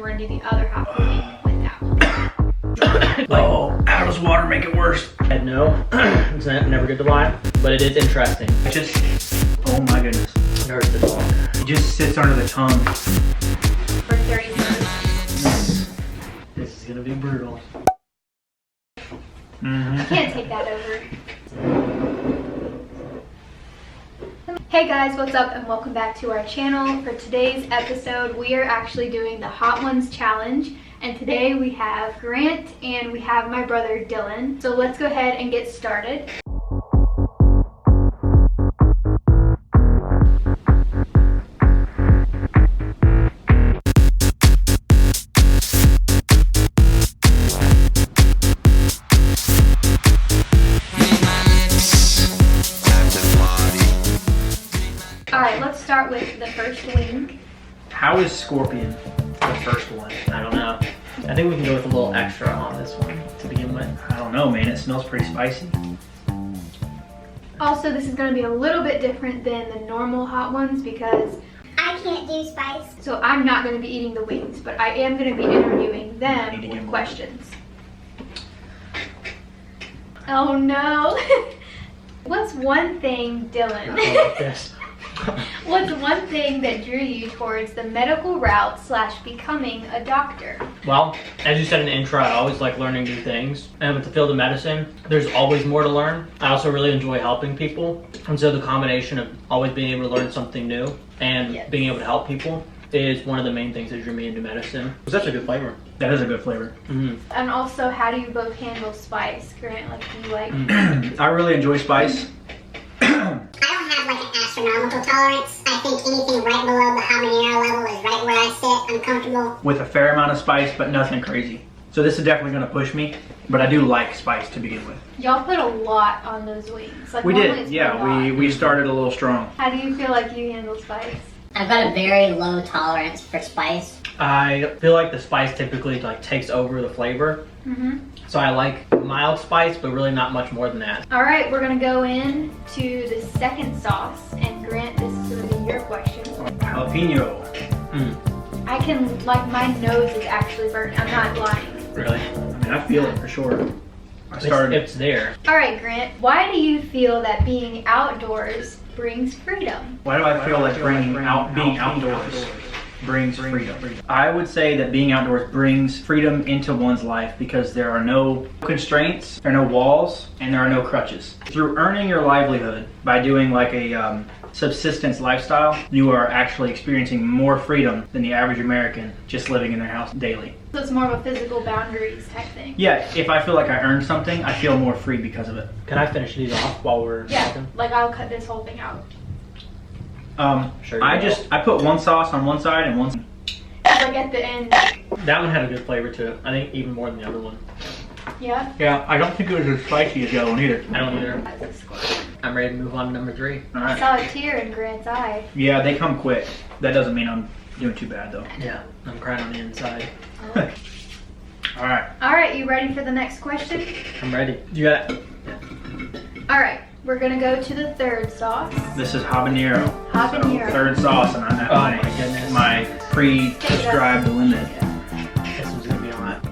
We're gonna do the other half of the wing with that one. Oh, how does water make it worse? No, it's never good to lie, but it is interesting. It just, oh my goodness. It hurts to talk. It just sits under the tongue. For 30 minutes. This is gonna be brutal. I can't take that over. Hey guys, what's up and welcome back to our channel. For today's episode, we are actually doing the Hot Ones Challenge. And today we have Grant and we have my brother Dylan. So let's go ahead and get started. Alright, let's start with the first wing. How is Scorpion the first one? I don't know. I think we can go with a little extra on this one to begin with. I don't know, man. It smells pretty spicy. Also, this is going to be a little bit different than the normal Hot Ones because I can't do spice. so I'm not going to be eating the wings, but I am going to be interviewing them with questions. Oh no. What's one thing, Dylan? I like this. What's one thing that drew you towards the medical route / becoming a doctor? Well, as you said in the intro, I always like learning new things. And with the field of medicine, there's always more to learn. I also really enjoy helping people. And so the combination of always being able to learn something new and being able to help people is one of the main things that drew me into medicine. It's such a good flavor. That is a good flavor. And also, how do you both handle spice? Grant, like, do you like... I really enjoy spice. I don't have like an astronomical tolerance. I think anything right below the habanero level is right where I sit. I'm comfortable. With a fair amount of spice, but nothing crazy. So this is definitely going to push me, but I do like spice to begin with. Y'all put a lot on those wings. Like, We normally did, it's yeah. a lot. We started a little strong. How do you feel like you handle spice? I've got a very low tolerance for spice. I feel like the spice typically like takes over the flavor. So I like mild spice, but really not much more than that. All right, we're gonna go in to the second sauce, and Grant, this is gonna be your question. Jalapeno. I can, like, my nose is actually burning. I'm not lying. Really? I mean, I feel it for sure. It's there. All right, Grant, why do you feel that being outdoors brings freedom? Why do I feel like being outdoors brings freedom? I would say that being outdoors brings freedom into one's life because there are no constraints, there are no walls, and there are no crutches. Through earning your livelihood by doing like a subsistence lifestyle, you are actually experiencing more freedom than the average American just living in their house daily. So it's more of a physical boundaries type thing. Yeah, if I feel like I earned something, I feel more free because of it. Can I finish these off while we're talking? Like, I'll cut this whole thing out. Sure. I put one sauce on one side and one. Like at the end. That one had a good flavor to it. I think even more than the other one. Yeah? Yeah, I don't think it was as spicy as the other one either. I don't either. That's a score. I'm ready to move on to number 3. All I right. saw a tear in Grant's eye. Yeah, they come quick. That doesn't mean I'm doing too bad though. Yeah, I'm crying on the inside. All right. All right, you ready for the next question? I'm ready. You got it. All right, we're gonna go to the third sauce. This is habanero. Habanero. So, third sauce, and I'm at Oh my goodness. my pre-prescribed limit. This one's gonna be hot.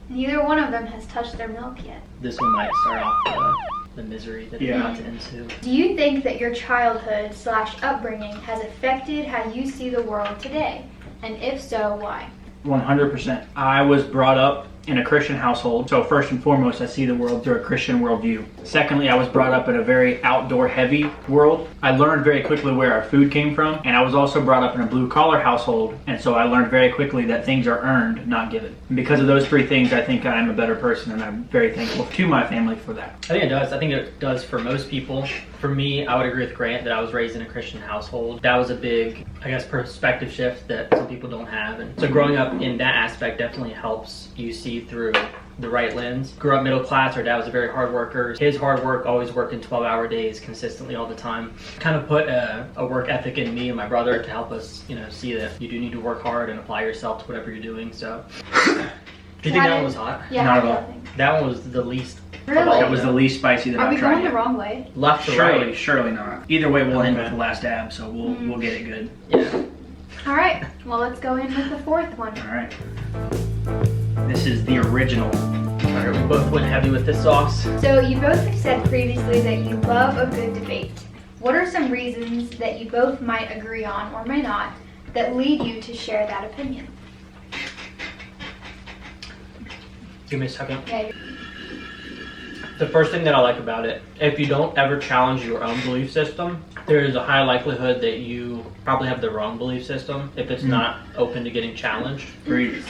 Neither one of them has touched their milk yet. This one might start off the misery that it's about to ensue. Do you think that your childhood / upbringing has affected how you see the world today? And if so, why? 100%. I was brought up in a Christian household, so first and foremost, I see the world through a Christian worldview. Secondly, I was brought up in a very outdoor-heavy world. I learned very quickly where our food came from, and I was also brought up in a blue-collar household, and so I learned very quickly that things are earned, not given. And because of those 3 things, I think I am a better person, and I'm very thankful to my family for that. I think it does. I think it does for most people. For me, I would agree with Grant that I was raised in a Christian household. That was a big, I guess, perspective shift that some people don't have. And so growing up in that aspect definitely helps you see through the right lens. Grew up middle class. Our dad was a very hard worker. His hard work, always working 12-hour days consistently all the time, kind of put a work ethic in me and my brother to help us, see that you do need to work hard and apply yourself to whatever you're doing. So, do you think that one was hot? Yeah, Not at I all. don't think. That one was the least. Really? That was the least spicy that Are I've we tried going the yet. wrong way? Left to right. Surely not. Either way, we'll end with the last dab, so we'll get it good. Yeah. All right, well, let's go in with the fourth one. All right. This is the original. All right, we both went heavy with this sauce. So you both have said previously that you love a good debate. What are some reasons that you both might agree on or may not that lead you to share that opinion? Give me a second. Yeah. The first thing that I like about it, if you don't ever challenge your own belief system, there is a high likelihood that you probably have the wrong belief system if it's not open to getting challenged. Agreed.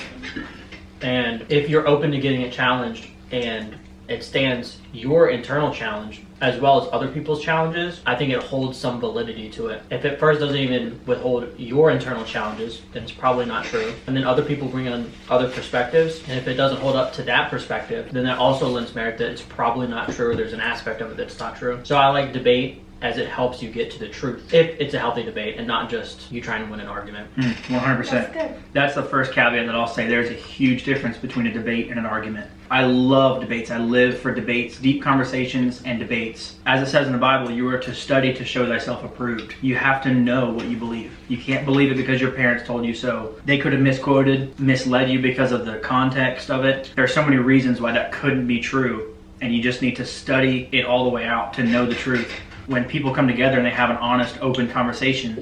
And if you're open to getting it challenged and it stands your internal challenge as well as other people's challenges, I think it holds some validity to it. If it first doesn't even withhold your internal challenges, then it's probably not true. And then other people bring in other perspectives, and if it doesn't hold up to that perspective, then that also lends merit that it's probably not true, or there's an aspect of it that's not true. So I like debate as it helps you get to the truth, if it's a healthy debate and not just you trying to win an argument. 100%. That's good. That's the first caveat that I'll say. There's a huge difference between a debate and an argument. I love debates. I live for debates, deep conversations, and debates. As it says in the Bible, you are to study to show thyself approved. You have to know what you believe. You can't believe it because your parents told you so. They could have misquoted, misled you because of the context of it. There are so many reasons why that couldn't be true, and you just need to study it all the way out to know the truth. When people come together and they have an honest, open conversation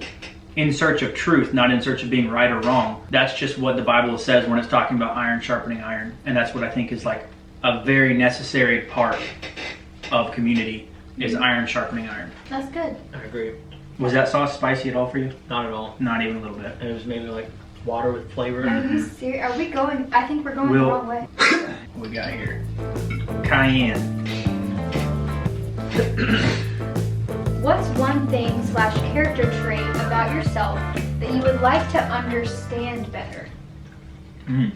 in search of truth, not in search of being right or wrong, that's just what the Bible says when it's talking about iron sharpening iron. And that's what I think is like a very necessary part of community is iron sharpening iron. That's good. I agree. Was that sauce spicy at all for you? Not at all. Not even a little bit. It was maybe like water with flavor. Are you serious? Are we going? I think we're going the wrong way. What we got here? Cayenne. What's one thing / character trait about yourself that you would like to understand better? This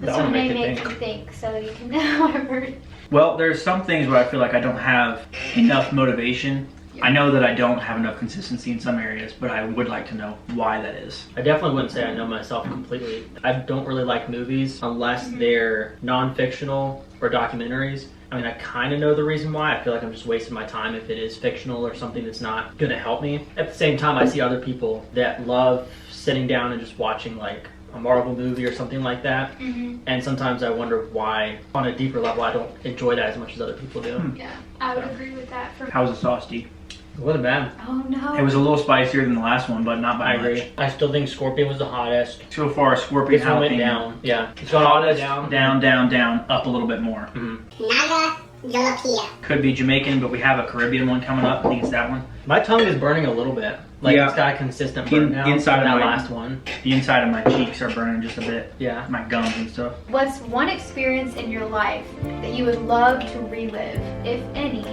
That one would may make you make think. you think, so you can whatever. Well, there's some things where I feel like I don't have enough motivation. I know that I don't have enough consistency in some areas, but I would like to know why that is. I definitely wouldn't say I know myself completely. I don't really like movies unless they're non-fictional or documentaries. I mean, I kind of know the reason why. I feel like I'm just wasting my time if it is fictional or something that's not going to help me. At the same time, I see other people that love sitting down and just watching like a Marvel movie or something like that. And sometimes I wonder why, on a deeper level, I don't enjoy that as much as other people do. Yeah, I would agree with that. How's the sauce, D? It wasn't bad. Oh no. It was a little spicier than the last one, but not by I much. agree. I still think Scorpion was the hottest. So far, scorpion This one went jalapeno. down. Yeah. It's gone all the way Hottest, down. down, up a little bit more. Naga Jalapia. Could be Jamaican, but we have a Caribbean one coming up. I think it's that one. My tongue is burning a little bit. Like Yeah. it's got a consistent burn now. Inside from of that my- last one. The inside of my cheeks are burning just a bit. Yeah. My gums and stuff. What's one experience in your life that you would love to relive, if any,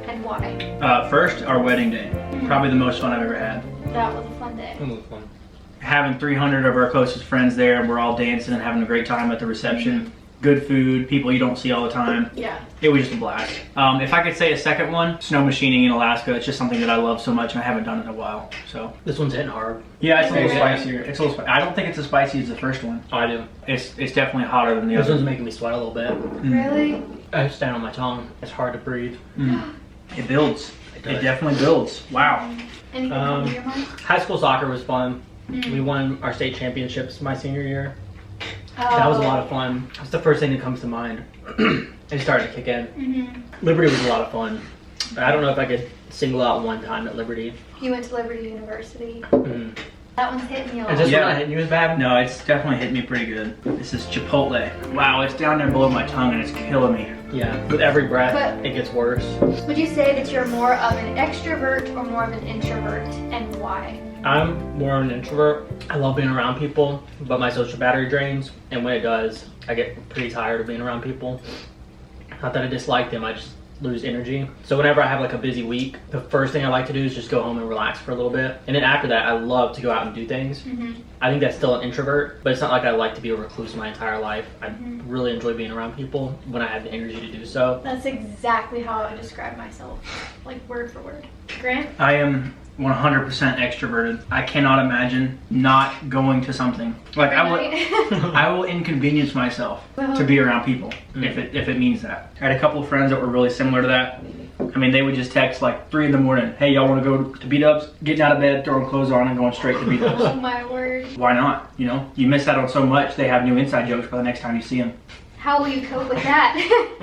and why? First, our wedding day. Probably the most fun I've ever had. That was a fun day. That was fun. Having 300 of our closest friends there, and we're all dancing and having a great time at the reception. Good food, people you don't see all the time. Yeah. It was just a blast. If I could say a second one, snow machining in Alaska. It's just something that I love so much, and I haven't done it in a while. So This one's hitting hard. yeah, it's a little Yeah. spicier. It's a little. I don't think it's as spicy as the first one. Oh, I do. It's definitely hotter than the This other. one's making me sweat a little bit. Really? I stand on my tongue. It's hard to breathe. It builds. It It does. definitely builds. Wow. Anything come to your mind? High school soccer was fun. We won our state championships my senior year. That was a lot of fun. That's the first thing that comes to mind. It started to kick in. Liberty was a lot of fun. I don't know if I could single out one time at Liberty. You went to Liberty University. Mm. That one's hitting you a Is lot. this Yeah. one not hitting you as bad? No, it's definitely hit me pretty good. This is Chipotle. Wow, it's down there below my tongue and it's killing me. Yeah. With every breath, But- it gets worse. Would you say that you're more of an extrovert or more of an introvert, and why? I'm more of an introvert. I love being around people, but my social battery drains, and when it does, I get pretty tired of being around people. Not that I dislike them, I just lose energy. So whenever I have like a busy week, the first thing I like to do is just go home and relax for a little bit. And then after that, I love to go out and do things. I think that's still an introvert, but it's not like I like to be a recluse my entire life. I really enjoy being around people when I have the energy to do so. That's exactly how I would describe myself, like word for word. Grant? I am 100% extroverted. I cannot imagine not going to something. Like I will inconvenience myself to be around people if it means that. I had a couple of friends that were really similar to that. I mean, they would just text like 3 in the morning. Hey, y'all want to go to B-Dubs? Getting out of bed, throwing clothes on, and going straight to B-Dubs. Oh my word. Why not? You know, you miss out on so much. They have new inside jokes by the next time you see them. How will you cope with that?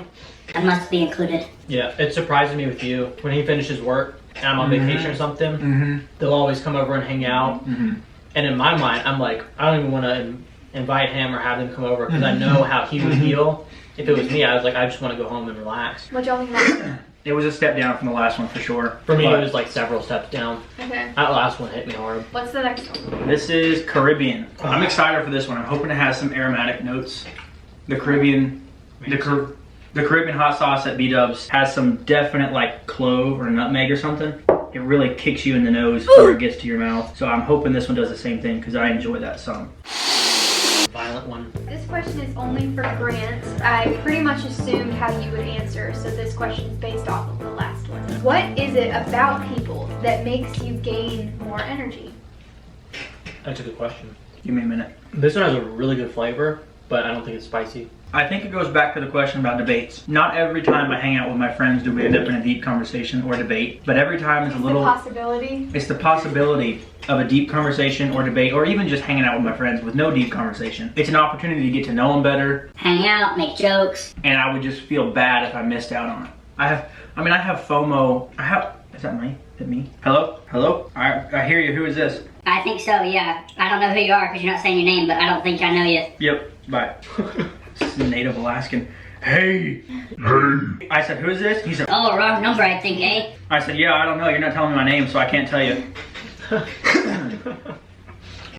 I must be included. Yeah, it surprises me with you. When he finishes work and I'm on vacation or something, they'll always come over and hang out. And in my mind, I'm like, I don't even want to invite him or have him come over because I know how he would feel. If it was me, I was like, I just want to go home and relax. What y'all think about it? It was a step down from the last one for sure. For me, but it was like several steps down. Okay. That last one hit me hard. What's the next one? this is Caribbean. I'm excited for this one. I'm hoping it has some aromatic notes. The Caribbean, the Caribbean hot sauce at B-Dubs has some definite like clove or nutmeg or something. It really kicks you in the nose before it gets to your mouth. So I'm hoping this one does the same thing because I enjoy that some. Violent one. This question is only for Grant. I pretty much assumed how you would answer, so this question is based off of the last one. What is it about people that makes you gain more energy? That's a good question. Give me a minute. This one has a really good flavor, but I don't think it's spicy. I think it goes back to the question about debates. Not every time I hang out with my friends do we end up in a deep conversation or debate, but every time it's a little... The possibility. It's the possibility of a deep conversation or debate, or even just hanging out with my friends with no deep conversation. It's an opportunity to get to know them better. Hang out, make jokes. And I would just feel bad if I missed out on it. I have FOMO. Is that me? Is it me? Hello? Hello? I hear you. Who is this? I think so, yeah. I don't know who you are because you're not saying your name, but I don't think I know you. Yep. Bye. This is a native Alaskan. Hey. Hey. I said, who is this? He said, Oh, wrong number, I think, eh? I said, yeah, I don't know. You're not telling me my name, so I can't tell you.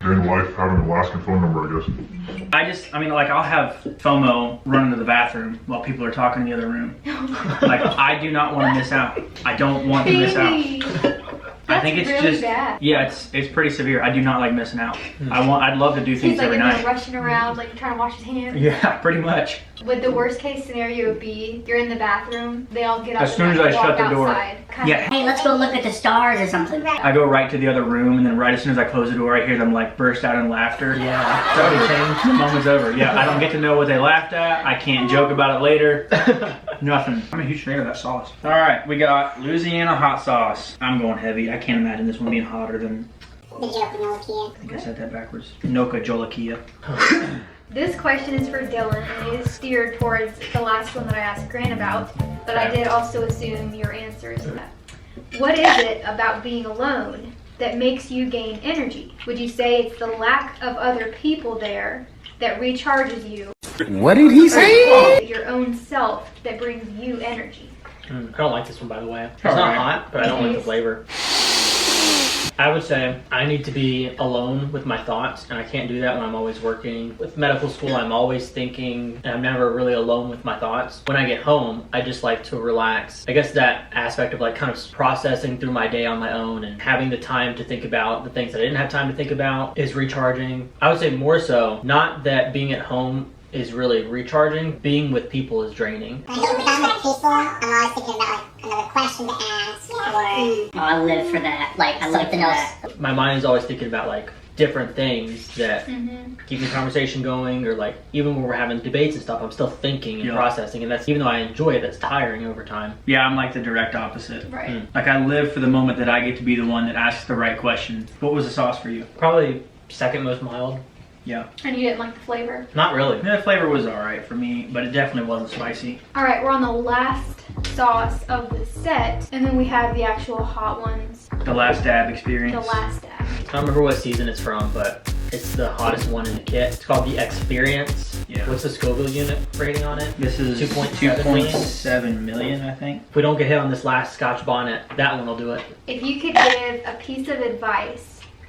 In life, having an Alaskan phone number, I guess. I'll have FOMO running to the bathroom while people are talking in the other room. Like, I do not want to miss out. I don't want to miss out. I think it's really just bad. Yeah, it's pretty severe. I do not like missing out. I'd love to do things He's like every in there night. rushing around, like trying to wash his hands. Yeah, pretty much. Would the worst case scenario be you're in the bathroom, they all get up As soon and as I walk shut the door. outside, kind Yeah. of. Hey, let's go look at the stars or something. I go right to the other room, and then right as soon as I close the door, I hear them like burst out in laughter. Yeah. So the moment's over. Yeah, I don't get to know what they laughed at. I can't joke about it later. Nothing. I'm a huge fan of that sauce. All right, we got Louisiana hot sauce. I'm going heavy. I can't imagine this one being hotter than. The joke, Nokia. I think I said that backwards. Noka Jolakia. This question is for Dylan, and it is steered towards the last one that I asked Grant about, but I did also assume your answer is that. What is it about being alone that makes you gain energy? Would you say it's the lack of other people there that recharges you? What did he say? Your own self that brings you energy. I don't like this one, by the way. It's All not right. hot, but I don't like the flavor. I would say I need to be alone with my thoughts, and I can't do that when I'm always working. With medical school, I'm always thinking, and I'm never really alone with my thoughts. When I get home, I just like to relax. I guess that aspect of like kind of processing through my day on my own and having the time to think about the things that I didn't have time to think about is recharging. I would say more so, not that being at home is really recharging, being with people is draining. When I'm with people, I'm always thinking about like another question to ask, or I live for that. Like something else. My mind is always thinking about like different things that keep the conversation going, or like even when we're having debates and stuff, I'm still thinking and processing, and that's, even though I enjoy it, that's tiring over time. Yeah, I'm like the direct opposite. Right. Like I live for the moment that I get to be the one that asks the right question. What was the sauce for you? Probably second most mild. Yeah. And you didn't like the flavor? Not really. The flavor was alright for me, but it definitely wasn't spicy. Alright, we're on the last sauce of the set, and then we have the actual hot ones. The last dab experience. The last dab. I don't remember what season it's from, but it's the hottest one in the kit. It's called the Experience. Yeah. What's the Scoville unit rating on it? This is 2.7 million, I think. If we don't get hit on this last Scotch bonnet, that one will do it. If you could give a piece of advice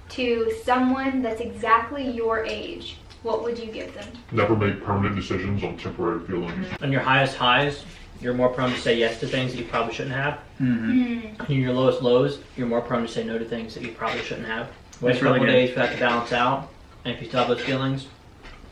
to someone that's exactly your age, what would you give them? Never make permanent decisions on temporary feelings. On your highest highs, you're more prone to say yes to things that you probably shouldn't have. Mm-hmm. And in your lowest lows, you're more prone to say no to things that you probably shouldn't have. Wait That's a couple really good. days for that to balance out, and if you still have those feelings,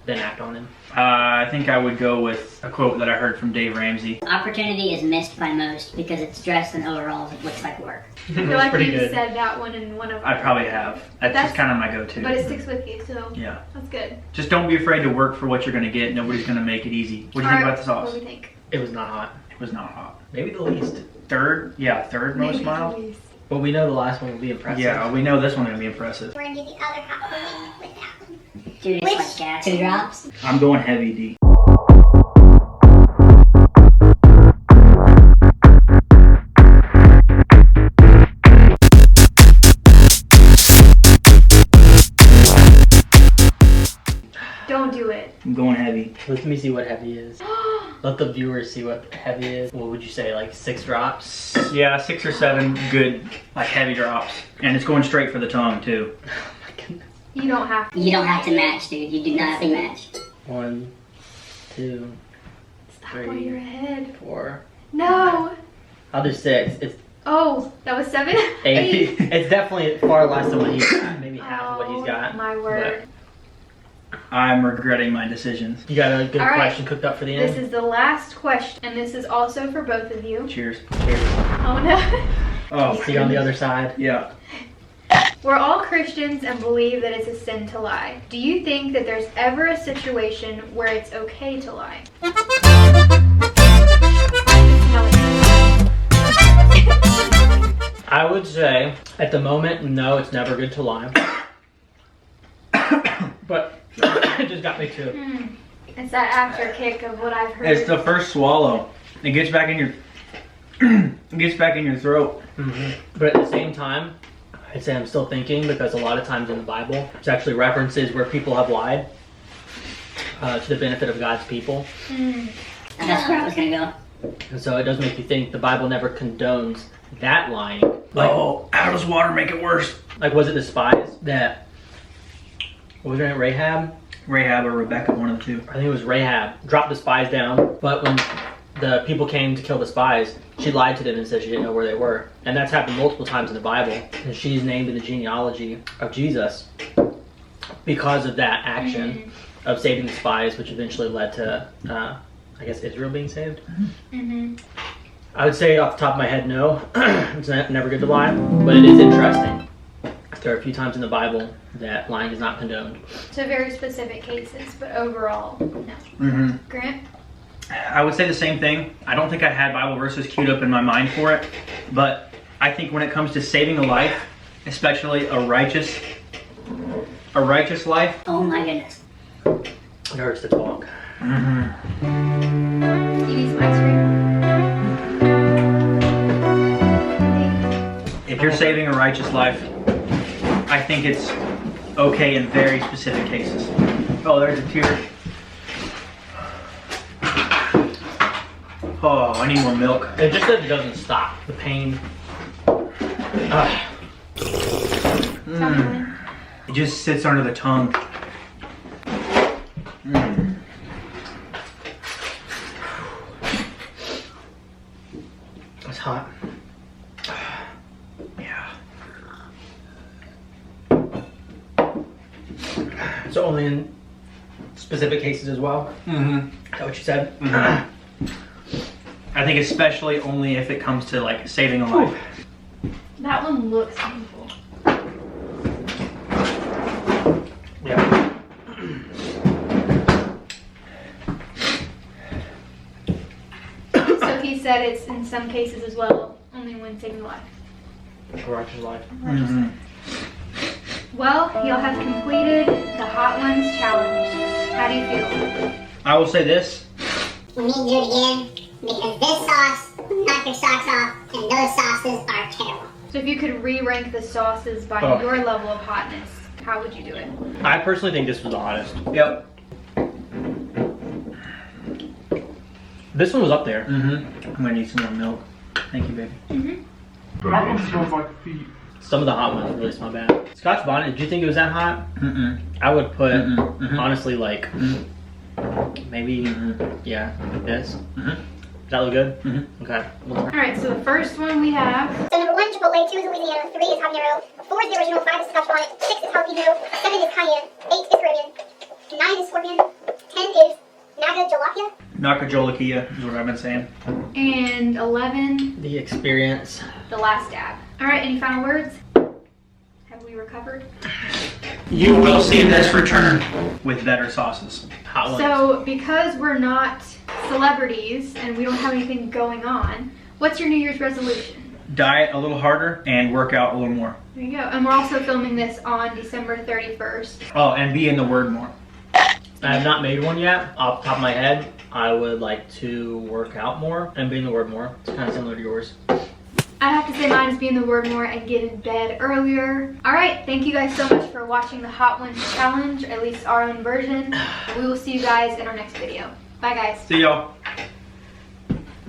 then act on them. I think I would go with a quote that I heard from Dave Ramsey. Opportunity is missed by most because it's dressed in overalls. It looks like work. I feel like you said that one in one of I probably have. That's just kind of my go-to. But it sticks with you, so Yeah. that's good. Just don't be afraid to work for what you're going to get. Nobody's going to make it easy. What do you think about the sauce? What do we think? It was not hot. It was not hot. Maybe the least. third most Maybe mild. least. But we know the last one will be impressive. Yeah, we know this one's gonna be impressive. We're gonna do the other hot pudding with that one. Dude, it's like gas. 2 drops? I'm going heavy D. Don't do it. I'm going heavy. Let me see what heavy is. Let the viewers see what heavy is. What would you say, like 6 drops? Yeah, 6 or 7 good, like heavy drops. And it's going straight for the tongue too. Oh my goodness. You don't have to. You don't have to match, dude. You do not have to match. 1, 2, Stop while you're ahead. 4. No. I'll do 6. It's Oh, that was 7? 8. It's definitely far less than what he's got. Maybe half of what he's got. Oh, my word. I'm regretting my decisions. You got a good All right. question cooked up for the end? This is the last question, and this is also for both of you. Cheers. Cheers. Oh no. Oh, See you on the other side. yeah. We're all Christians and believe that it's a sin to lie. Do you think that there's ever a situation where it's okay to lie? I would say, at the moment, no, it's never good to lie. But it just got me too. It's that after kick of what I've heard. It's the first swallow. It gets back in your it gets back in your throat. But at the same time, I'd say I'm still thinking, because a lot of times in the Bible, there's actually references where people have lied to the benefit of God's people. That's where I was gonna go. And so it does make you think the Bible never condones that lying. Oh, how does water make it worse? Like, was it the spies that, what was her name, Rahab? Rahab or Rebecca, one of the two. I think it was Rahab, dropped the spies down, but when the people came to kill the spies, she lied to them and said she didn't know where they were. And that's happened multiple times in the Bible. And she's named in the genealogy of Jesus because of that action of saving the spies, which eventually led to, I guess, Israel being saved. I would say off the top of my head, no. It's never good to lie, but it is interesting. There are a few times in the Bible that lying is not condoned. So very specific cases, but overall, no. Grant? I would say the same thing. I don't think I had Bible verses queued up in my mind for it, but I think when it comes to saving a life, especially a righteous life. Oh my goodness. It hurts to talk. You need some ice cream? If you're saving a righteous life, I think it's okay in very specific cases. Oh, there's a tear. Oh, I need more milk. It just says it doesn't stop. The pain. It just sits under the tongue. It's hot. Yeah. So only in specific cases as well? Is that what you said? I think especially only if it comes to like saving a life. That one looks painful. Yeah. So he said it's in some cases as well, only when saving life. Righteous life. Well, y'all have completed the Hot Ones challenge. How do you feel? I will say this. We need to do it again because this sauce knocked your socks off and those sauces are terrible. So if you could re-rank the sauces by Oh. your level of hotness, how would you do it? I personally think this was the hottest. Yep. This one was up there. I'm gonna need some more milk. Thank you, baby. That one smells like feet. Some of the hot ones really smell bad. Scotch bonnet, did you think it was that hot? I would put, honestly, like, maybe, yeah, like this. Does that look good? Okay. Alright, so the first one we have, So number 1, Chipotle, 2 is Louisiana, 3 is habanero, 4 is the original, 5 is Scotch bonnet, 6 is jalapeno, 7 is cayenne, 8 is Caribbean, 9 is scorpion, 10 is Naga Nakajolakia is what I've been saying. and 11, The experience. the last dab. Alright, any final words? Have we recovered? You will see this return with better sauces. Hot ones. So, because we're not celebrities and we don't have anything going on, What's your New Year's resolution? Diet a little harder and work out a little more. There you go. And we're also filming this on December 31st. Oh, and be in the Word more. I have not made one yet. Off the top of my head, I would like to work out more and be in the Word more. It's kind of similar to yours. I have to say mine is be in the Word more and get in bed earlier. All right, thank you guys so much for watching the Hot Ones Challenge, or at least our own version. We will see you guys in our next video. Bye, guys. See y'all.